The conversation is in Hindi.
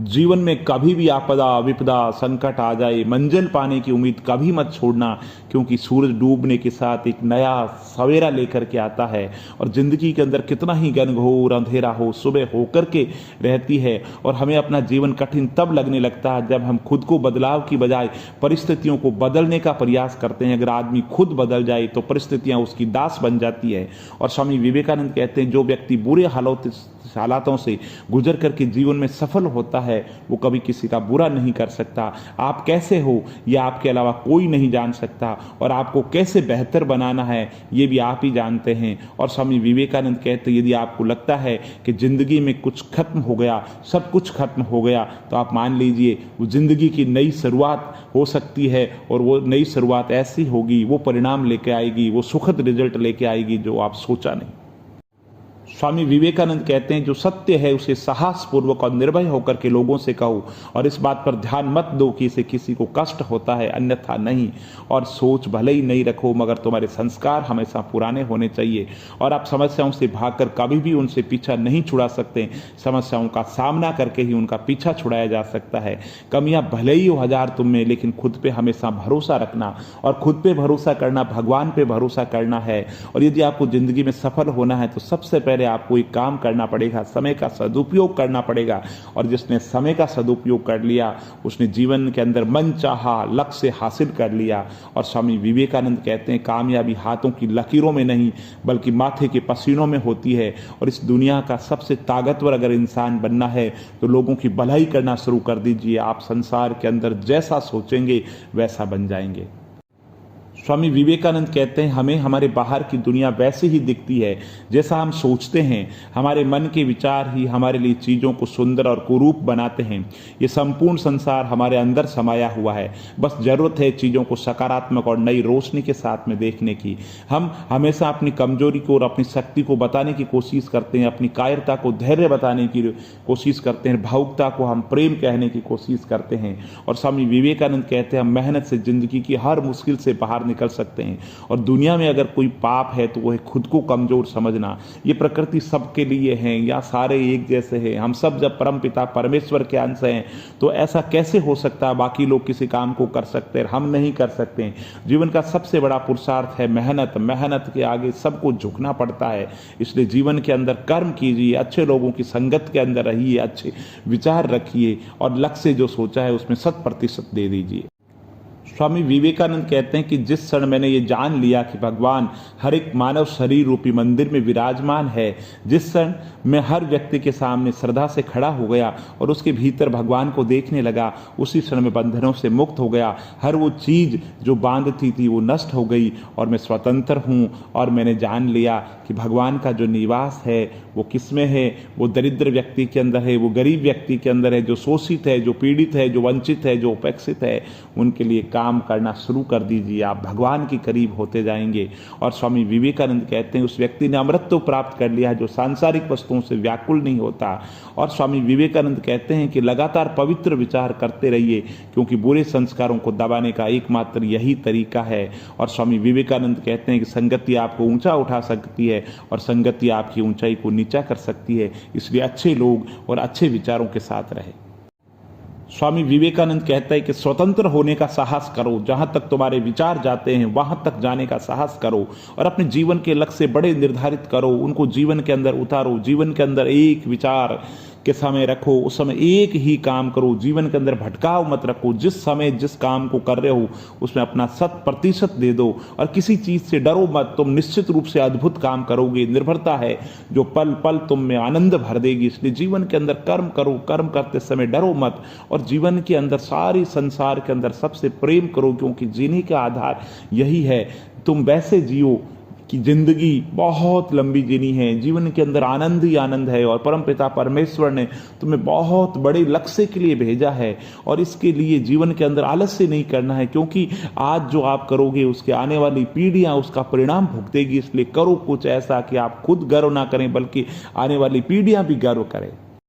जीवन में कभी भी आपदा विपदा संकट आ जाए, मंजिल पाने की उम्मीद कभी मत छोड़ना, क्योंकि सूरज डूबने के साथ एक नया सवेरा लेकर के आता है। और ज़िंदगी के अंदर कितना ही घनघोर अंधेरा हो, सुबह होकर के रहती है। और हमें अपना जीवन कठिन तब लगने लगता है जब हम खुद को बदलाव की बजाय परिस्थितियों को बदलने का प्रयास करते हैं। अगर आदमी खुद बदल जाए तो परिस्थितियाँ उसकी दास बन जाती है। और स्वामी विवेकानंद कहते हैं, जो व्यक्ति बुरे हालातों से गुजर करके जीवन में सफल होता है, वो कभी किसी का बुरा नहीं कर सकता। आप कैसे हो यह आपके अलावा कोई नहीं जान सकता, और आपको कैसे बेहतर बनाना है ये भी आप ही जानते हैं। और स्वामी विवेकानंद कहते हैं, यदि आपको लगता है कि जिंदगी में कुछ खत्म हो गया, सब कुछ खत्म हो गया, तो आप मान लीजिए वो जिंदगी की नई शुरुआत हो सकती है। और वो नई शुरुआत ऐसी होगी, वो परिणाम लेके आएगी, वो सुखद रिजल्ट लेके आएगी जो आप सोचा नहीं। स्वामी विवेकानंद कहते हैं, जो सत्य है उसे साहसपूर्वक और निर्भय होकर के लोगों से कहो, और इस बात पर ध्यान मत दो कि इसे किसी को कष्ट होता है, अन्यथा नहीं। और सोच भले ही नहीं रखो, मगर तुम्हारे संस्कार हमेशा पुराने होने चाहिए। और आप समस्याओं से भागकर कभी भी उनसे पीछा नहीं छुड़ा सकते। समस्याओं का सामना करके ही उनका पीछा छुड़ाया जा सकता है। कमियां भले ही हो हजार तुम में, लेकिन खुद पे हमेशा भरोसा रखना, और खुद पे भरोसा करना भगवान पे भरोसा करना है। और यदि आपको जिंदगी में सफल होना है तो सबसे पहले आपको एक काम करना पड़ेगा, समय का सदुपयोग करना पड़ेगा। और जिसने समय का सदुपयोग कर लिया, उसने जीवन के अंदर मन चाहा लक्ष्य हासिल कर लिया। और स्वामी विवेकानंद कहते हैं, कामयाबी हाथों की लकीरों में नहीं बल्कि माथे के पसीनों में होती है। और इस दुनिया का सबसे ताकतवर अगर इंसान बनना है तो लोगों की भलाई करना शुरू कर दीजिए। आप संसार के अंदर जैसा सोचेंगे वैसा बन जाएंगे। स्वामी विवेकानंद कहते हैं, हमें हमारे बाहर की दुनिया वैसे ही दिखती है जैसा हम सोचते हैं। हमारे मन के विचार ही हमारे लिए चीज़ों को सुंदर और कुरूप बनाते हैं। ये संपूर्ण संसार हमारे अंदर समाया हुआ है, बस ज़रूरत है चीज़ों को सकारात्मक और नई रोशनी के साथ में देखने की। हम हमेशा अपनी कमजोरी को और अपनी शक्ति को बताने की कोशिश करते हैं, अपनी कायरता को धैर्य बताने की कोशिश करते हैं, भावुकता को हम प्रेम कहने की कोशिश करते हैं। और स्वामी विवेकानंद कहते हैं, हम मेहनत से जिंदगी की हर मुश्किल से बाहर निकल सकते हैं। और दुनिया में अगर कोई पाप है तो वो है खुद को कमजोर समझना। ये प्रकृति सबके लिए है, या सारे एक जैसे हैं। हम सब जब परम पिता परमेश्वर के अंश हैं तो ऐसा कैसे हो सकता है बाकी लोग किसी काम को कर सकते हैं, हम नहीं कर सकते। जीवन का सबसे बड़ा पुरुषार्थ है मेहनत। मेहनत के आगे सबको झुकना पड़ता है। इसलिए जीवन के अंदर कर्म कीजिए, अच्छे लोगों की संगत के अंदर रहिए, अच्छे विचार रखिए, और लक्ष्य जो सोचा है उसमें 100% दे दीजिए। स्वामी विवेकानंद कहते हैं कि जिस क्षण मैंने ये जान लिया कि भगवान हर एक मानव शरीर रूपी मंदिर में विराजमान है, जिस क्षण मैं हर व्यक्ति के सामने श्रद्धा से खड़ा हो गया और उसके भीतर भगवान को देखने लगा, उसी क्षण में बंधनों से मुक्त हो गया। हर वो चीज़ जो बांधती थी वो नष्ट हो गई और मैं स्वतंत्र हूँ। और मैंने जान लिया कि भगवान का जो निवास है वो किस में है, वो दरिद्र व्यक्ति के अंदर है, वो गरीब व्यक्ति के अंदर है, जो शोषित है, जो पीड़ित है, जो वंचित है, जो उपेक्षित है। उनके लिए काम करना शुरू कर दीजिए, आप भगवान के करीब होते जाएंगे। और स्वामी विवेकानंद कहते हैं, उस व्यक्ति ने अमृत प्राप्त कर लिया जो सांसारिक वस्तुओं से व्याकुल नहीं होता। और स्वामी विवेकानंद कहते हैं कि लगातार पवित्र विचार करते रहिए, क्योंकि बुरे संस्कारों को दबाने का एकमात्र यही तरीका है। और स्वामी विवेकानंद कहते हैं कि संगति आपको ऊंचा उठा सकती है और संगति आपकी ऊंचाई को नीचा कर सकती है। इसलिए अच्छे लोग और अच्छे विचारों के साथ रहे। स्वामी विवेकानंद कहता है कि स्वतंत्र होने का साहस करो, जहां तक तुम्हारे विचार जाते हैं वहां तक जाने का साहस करो, और अपने जीवन के लक्ष्य बड़े निर्धारित करो, उनको जीवन के अंदर उतारो। जीवन के अंदर एक विचार के समय रखो, उस समय एक ही काम करो। जीवन के अंदर भटकाव मत रखो, जिस समय जिस काम को कर रहे हो उसमें अपना 100% दे दो, और किसी चीज से डरो मत। तुम निश्चित रूप से अद्भुत काम करोगे। निर्भरता है जो पल पल तुम में आनंद भर देगी। इसलिए जीवन के अंदर कर्म करो, कर्म करते समय डरो मत, और जीवन के अंदर सारी संसार के अंदर सबसे प्रेम करो, क्योंकि जीने का आधार यही है। तुम वैसे जियो कि जिंदगी बहुत लंबी जीनी है, जीवन के अंदर आनंद ही आनंद है। और परमपिता परमेश्वर ने तुम्हें बहुत बड़े लक्ष्य के लिए भेजा है, और इसके लिए जीवन के अंदर आलस्य नहीं करना है, क्योंकि आज जो आप करोगे उसके आने वाली पीढ़ियां उसका परिणाम भुगतेगी। इसलिए करो कुछ ऐसा कि आप खुद गर्व ना करें बल्कि आने वाली पीढ़ियां भी गर्व करें।